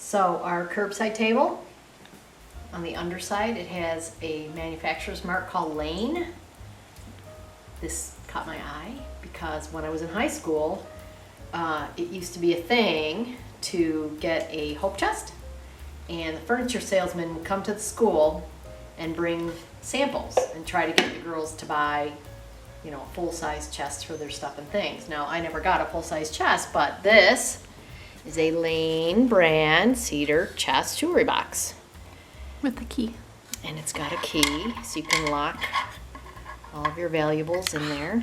So our curbside table, on the underside, it has a manufacturer's mark called Lane. This caught my eye because when I was in high school, it used to be a thing to get a hope chest, and the furniture salesman would come to the school and bring samples and try to get the girls to buy, you know, a full-size chest for their stuff and things. Now, I never got a full-size chest, but this is a Lane brand cedar chest jewelry box. With a key. And it's got a key, so you can lock all of your valuables in there.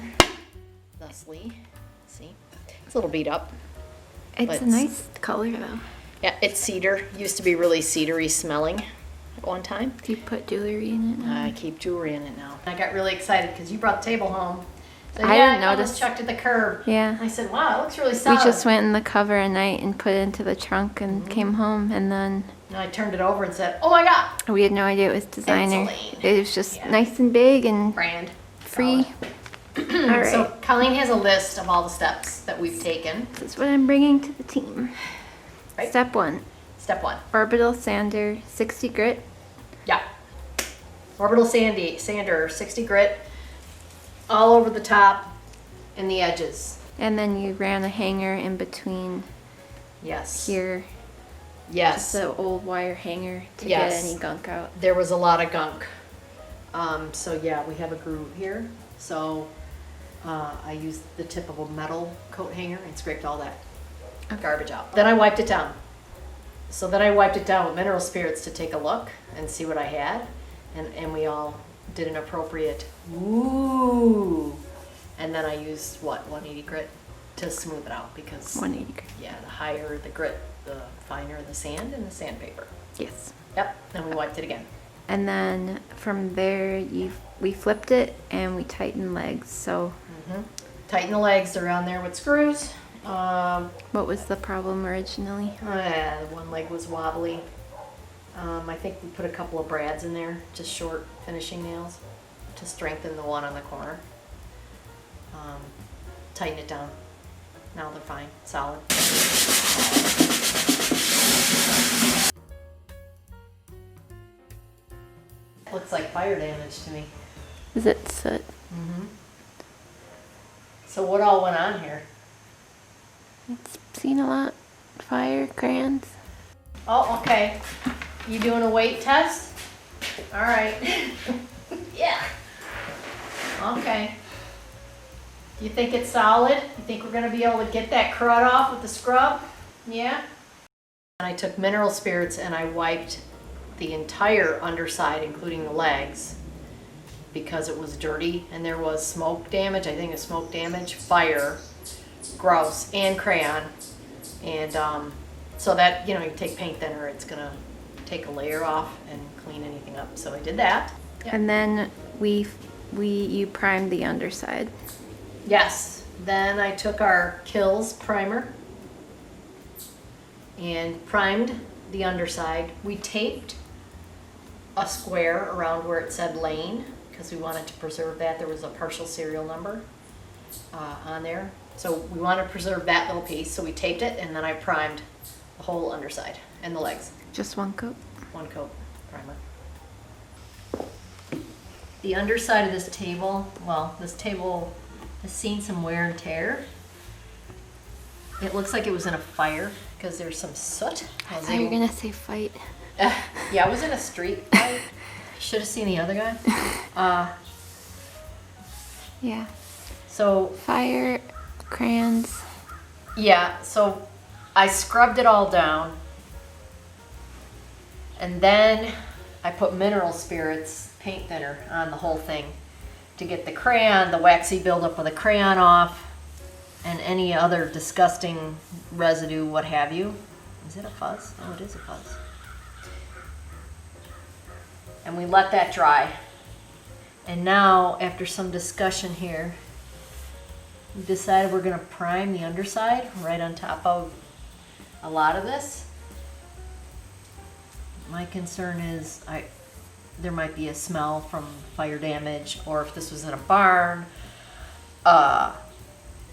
Thusly, see, it's a little beat up. It's a nice color though. Yeah, it's cedar. Used to be really cedary smelling at one time. Do you put jewelry in it now? I keep jewelry in it now. I got really excited because you brought the table home. So, I didn't notice. Just chucked at the curb. Yeah. I said, wow, it looks really solid. We just went in the cover at night and put it into the trunk and came home, and then And I turned it over and said, oh my God. we had no idea it was designer. Lane. It was just nice and big and Brand. free. All right. So Colleen has a list of all the steps that we've taken. This is what I'm bringing to the team. Right. Step 1. Step 1. Orbital sander, 60 grit. Yeah. Orbital sander, 60 grit, all over the top and the edges. And then you ran a hanger in between Yes. here. Yes. Just the old wire hanger to Yes. get any gunk out. There was a lot of gunk. So yeah, we have a groove here. So I used the tip of a metal coat hanger and scraped all that garbage out. Then I wiped it down. So then I wiped it down with mineral spirits to take a look and see what I had. And we all did an appropriate ooh. And then I used, 180 grit to smooth it out because 180 grit. yeah, the higher the grit, the finer the sand and the sandpaper. Yes. Yep, and we wiped it again. And then from there, we flipped it and we tightened legs. So Tighten the legs, they're on there with screws. what was the problem originally? The one leg was wobbly. I think we put a couple of brads in there, just short finishing nails, to strengthen the one on the corner. Tighten it down. Now they're fine, solid. Looks like fire damage to me. Is it soot? So what all went on here? It's seen a lot. Fire, crayons. Oh, okay. You doing a weight test? All right. Yeah. Okay. Do you think it's solid? You think we're gonna be able to get that crud off with the scrub? Yeah? And I took mineral spirits and I wiped the entire underside, including the legs, because it was dirty and there was smoke damage. I think it was smoke damage, fire, gross, and crayon. And so that, you know, you take paint thinner, it's gonna take a layer off and clean anything up. So I did that. Yep. And then you primed the underside. Yes. Then I took our Kills primer and primed the underside. We taped a square around where it said Lane because we wanted to preserve that. There was a partial serial number on there. So we wanted to preserve that little piece. So we taped it and then I primed the whole underside and the legs. Just one coat. One coat primer. The underside of this table, well, this table has seen some wear and tear. It looks like it was in a fire because there's some soot. I thought you were gonna say fight. Yeah, I was in a street fight. Should have seen the other guy. Yeah. So Fire, crayons. yeah, so I scrubbed it all down. And then I put mineral spirits, paint thinner, on the whole thing to get the crayon, the waxy buildup of the crayon off, and any other disgusting residue, what have you. Is it a fuzz? Oh, it is a fuzz. And we let that dry. And now, after some discussion here, we decided we're going to prime the underside right on top of a lot of this. My concern is there might be a smell from fire damage, or if this was in a barn,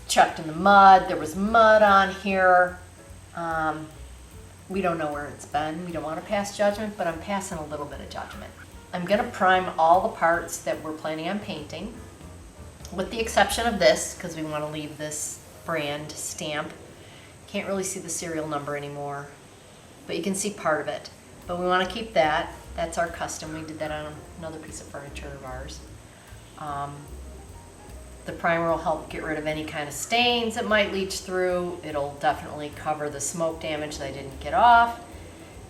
chucked in the mud, there was mud on here. We don't know where it's been. We don't want to pass judgment, but I'm passing a little bit of judgment. I'm gonna prime all the parts that we're planning on painting, with the exception of this, because we want to leave this brand stamp. Can't really see the serial number anymore, but you can see part of it. But we want to keep that. That's our custom. We did that on another piece of furniture of ours. The primer will help get rid of any kind of stains that might leach through. It'll definitely cover the smoke damage that I didn't get off.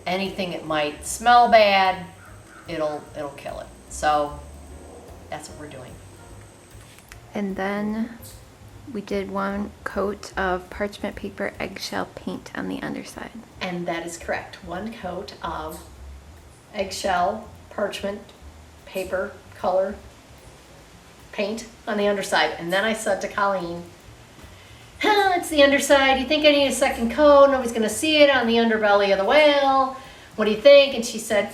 Anything that might smell bad, it'll kill it. So that's what we're doing. And then we did 1 coat of parchment paper eggshell paint on the underside. And that is correct. 1 coat of eggshell parchment paper color paint on the underside. And then I said to Colleen, it's the underside. You think I need a second coat? Nobody's going to see it on the underbelly of the whale. What do you think? And she said,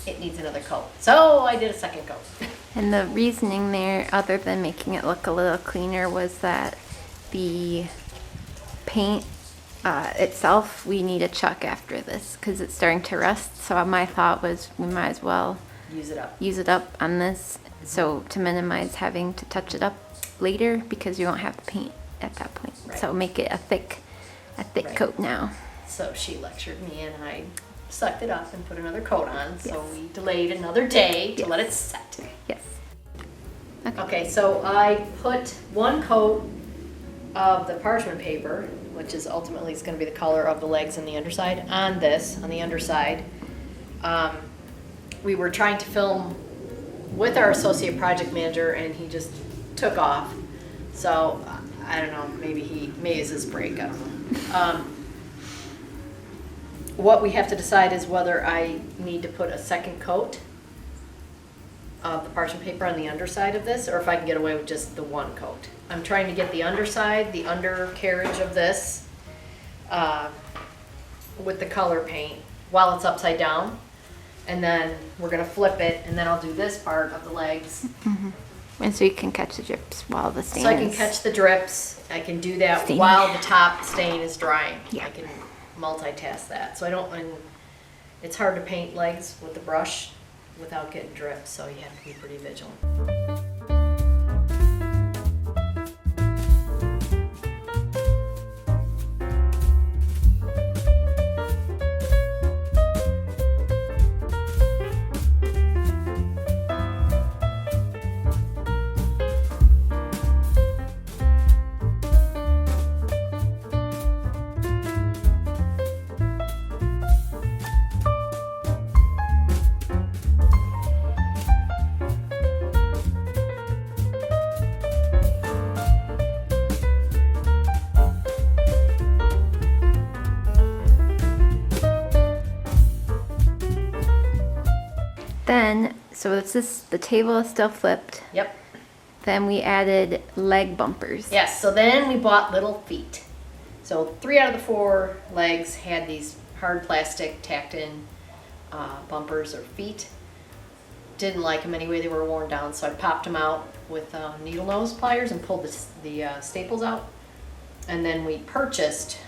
it needs another coat. So I did a second coat. And the reasoning there, other than making it look a little cleaner, was that the paint itself, we need a chuck after this because it's starting to rust. So my thought was we might as well use it up on this, so to minimize having to touch it up later, because you won't have the paint at that point. Right. So make it a thick Right. coat now. So she lectured me and I sucked it up and put another coat on. So Yes. we delayed another day to Yes. let it set. Yes. Okay, so I put 1 coat of the parchment paper, which is ultimately is going to be the color of the legs and the underside, on the underside. We were trying to film with our associate project manager and he just took off. So I don't know, maybe it's his break, I don't know. What we have to decide is whether I need to put a second coat of the parchment paper on the underside of this, or if I can get away with just the 1 coat. I'm trying to get the underside, the undercarriage of this, with the color paint while it's upside down. And then we're gonna flip it, and then I'll do this part of the legs. And so you can catch the drips while the stain So I can is- catch the drips. I can do that Staining. while the top stain is drying. Yeah. I can multitask that. So I don't, and it's hard to paint legs with the brush without getting drips, so you have to be pretty vigilant. Then, so the table is still flipped. Yep. Then we added leg bumpers. Yes, so then we bought little feet. So 3 out of the 4 legs had these hard plastic tacked in bumpers or feet. Didn't like them anyway, they were worn down, so I popped them out with needle nose pliers and pulled the staples out. And then we purchased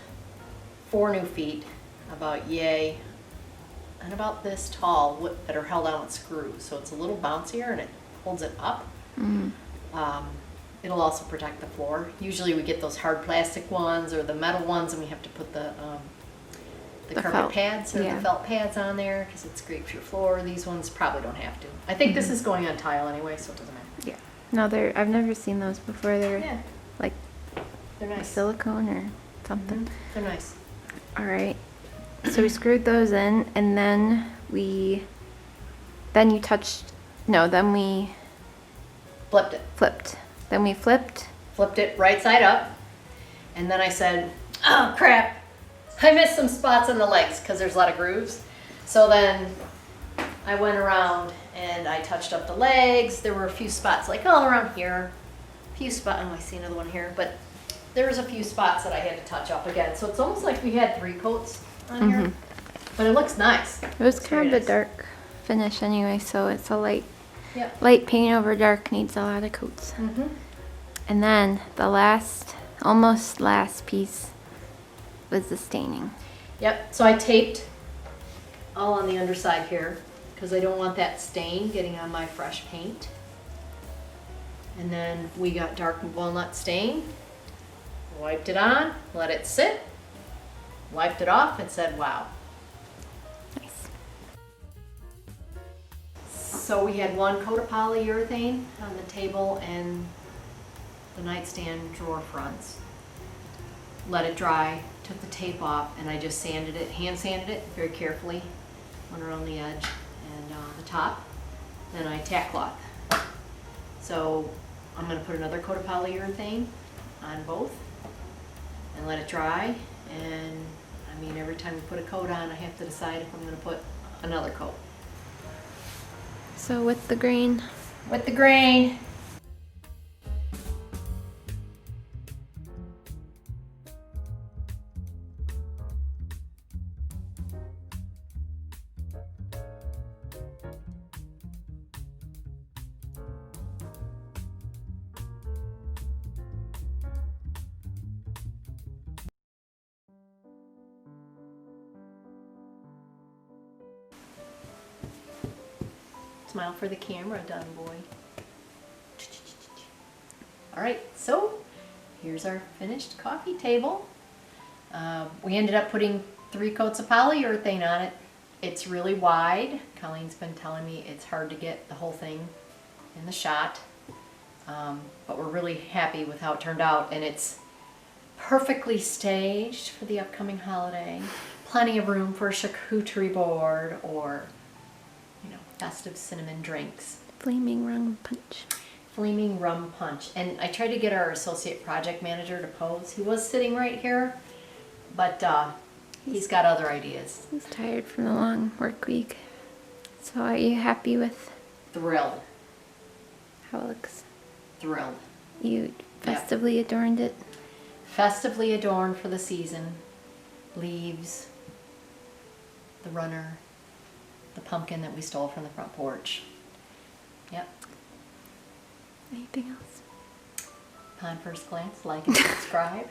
4 new feet, about yay, and about this tall, that are held on with screws. So it's a little bouncier and it holds it up. It'll also protect the floor. Usually we get those hard plastic ones or the metal ones, and we have to put the carpet felt. pads or Yeah. the felt pads on there because it's great for your floor. These ones probably don't have to. I think this is going on tile anyway, so it doesn't matter. Yeah. No, I've never seen those before. They're Yeah, like they're nice. silicone or something. They're nice. All right. So we screwed those in, and then we Flipped it. flipped. Then we flipped. Flipped it right side up, and then I said, oh crap, I missed some spots on the legs because there's a lot of grooves. So then I went around and I touched up the legs. There were a few spots like all around here. A few spots, oh I see another one here, but there was a few spots that I had to touch up again. So it's almost like we had 3 coats on here, but it looks nice. It was It's kind very of a dark finish anyway, so it's a light Yep. paint over dark, needs a lot of coats. Mm-hmm. And then the almost last piece was the staining. Yep, so I taped all on the underside here because I don't want that stain getting on my fresh paint. And then we got dark walnut stain, wiped it on, let it sit, wiped it off and said, wow. Nice. So we had one coat of polyurethane on the table and the nightstand drawer fronts. Let it dry, took the tape off, and I just sanded it, hand sanded it very carefully, went around the edge and the top. Then I tack cloth. So I'm gonna put another coat of polyurethane on both and let it dry. And I mean, every time we put a coat on, I have to decide if I'm gonna put another coat. So with the grain, With the grain. Smile for the camera, done boy. All right, so here's our finished coffee table. We ended up putting 3 coats of polyurethane on it. It's really wide. Colleen's been telling me it's hard to get the whole thing in the shot, but we're really happy with how it turned out, and it's perfectly staged for the upcoming holiday. Plenty of room for a charcuterie board or, you know, festive cinnamon drinks. flaming rum punch. Flaming rum punch. And I tried to get our associate project manager to pose. He was sitting right here, but he's got other ideas. He's tired from the long work week. So are you happy with Thrilled. how it looks? Thrilled. You festively adorned it. Festively adorned for the season. Leaves, the runner, the pumpkin that we stole from the front porch. Yep. Anything else? Upon first glance, like and subscribe.